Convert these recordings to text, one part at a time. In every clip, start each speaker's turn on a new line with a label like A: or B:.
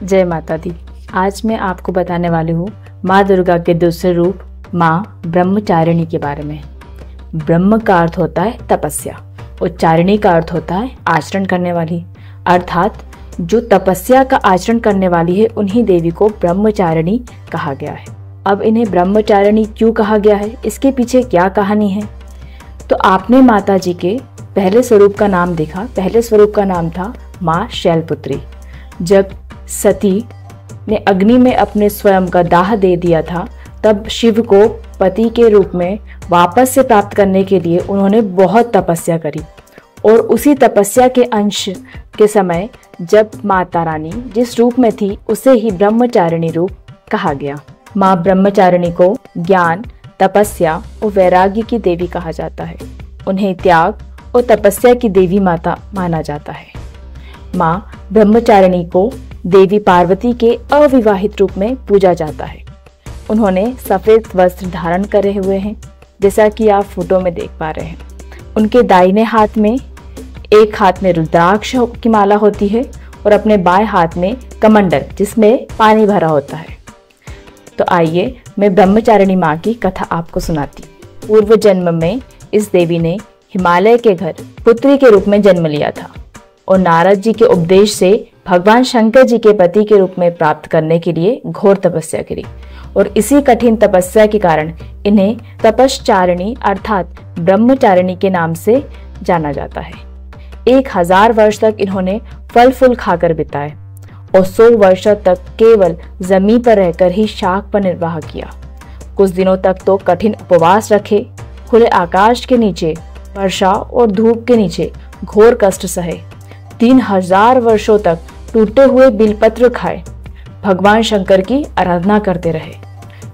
A: जय माता दी। आज मैं आपको बताने वाली हूँ माँ दुर्गा के दूसरे रूप माँ ब्रह्मचारिणी के बारे में। ब्रह्म का अर्थ होता है तपस्या और चारिणी का अर्थ होता है आचरण करने वाली, अर्थात जो तपस्या का आचरण करने वाली है उन्हीं देवी को ब्रह्मचारिणी कहा गया है। अब इन्हें ब्रह्मचारिणी क्यों कहा गया है, इसके पीछे क्या कहानी है? तो आपने माता जी के पहले स्वरूप का नाम देखा। पहले स्वरूप का नाम था माँ शैलपुत्री। जब सती ने अग्नि में अपने स्वयं का दाह दे दिया था, तब शिव को पति के रूप में वापस से प्राप्त करने के लिए उन्होंने बहुत तपस्या करी और उसी तपस्या के अंश के समय जब माता रानी जिस रूप में थी उसे ही ब्रह्मचारिणी रूप कहा गया। माँ ब्रह्मचारिणी को ज्ञान, तपस्या और वैराग्य की देवी कहा जाता है। उन्हें त्याग और तपस्या की देवी माता माना जाता है। माँ ब्रह्मचारिणी को देवी पार्वती के अविवाहित रूप में पूजा जाता है। उन्होंने सफेद वस्त्र धारण करे हुए हैं, जैसा कि आप फोटो में देख पा रहे हैं। उनके दाहिने हाथ में एक हाथ में रुद्राक्ष की माला होती है और अपने बाएं हाथ में कमंडल जिसमें पानी भरा होता है। तो आइए मैं ब्रह्मचारिणी माँ की कथा आपको सुनाती। पूर्व जन्म में इस देवी ने हिमालय के घर पुत्री के रूप में जन्म लिया था और नारद जी के उपदेश से भगवान शंकर जी के पति के रूप में प्राप्त करने के लिए घोर तपस्या करी और इसी कठिन तपस्या के कारण इन्हें तपश्चारिणी अर्थात ब्रह्मचारिणी के नाम से जाना जाता है। 1000 वर्ष तक इन्होंने फल फूल खाकर बिताए और 100 वर्ष तक केवल जमीन पर रहकर ही शाक पर निर्वाह किया। कुछ दिनों तक तो कठिन उपवास रखे, खुले आकाश के नीचे, वर्षा और धूप के नीचे घोर कष्ट सहे, 3000 वर्षों तक टूटे हुए बिलपत्र खाए, भगवान शंकर की आराधना करते रहे।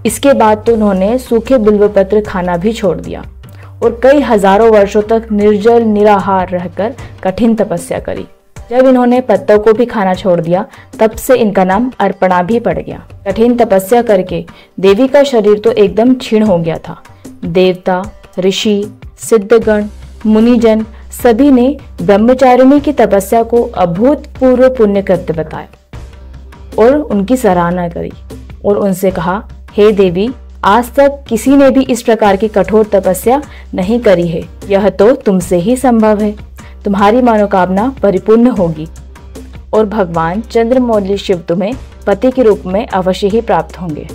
A: इसके बाद तो उन्होंने सूखे बिल्वपत्र खाना भी छोड़ दिया और कई हजारों वर्षों तक निर्जल निराहार रहकर कठिन तपस्या करी। जब इन्होंने पत्तों को भी खाना छोड़ दिया, तब से इनका नाम अर्पणा भी पड़ गया। कठिन तपस्या करके देवी का शरीर तो एकदम क्षीण हो गया था। देवता, ऋषि, सिद्धगण, मुनिजन सभी ने ब्रह्मचारिणी की तपस्या को अभूतपूर्व पुण्य कृत्य बताया और उनकी सराहना करी और उनसे कहा, हे देवी, आज तक किसी ने भी इस प्रकार की कठोर तपस्या नहीं करी है। यह तो तुमसे ही संभव है। तुम्हारी मनोकामना परिपूर्ण होगी और भगवान चंद्रमौली शिव तुम्हें पति के रूप में अवश्य ही प्राप्त होंगे।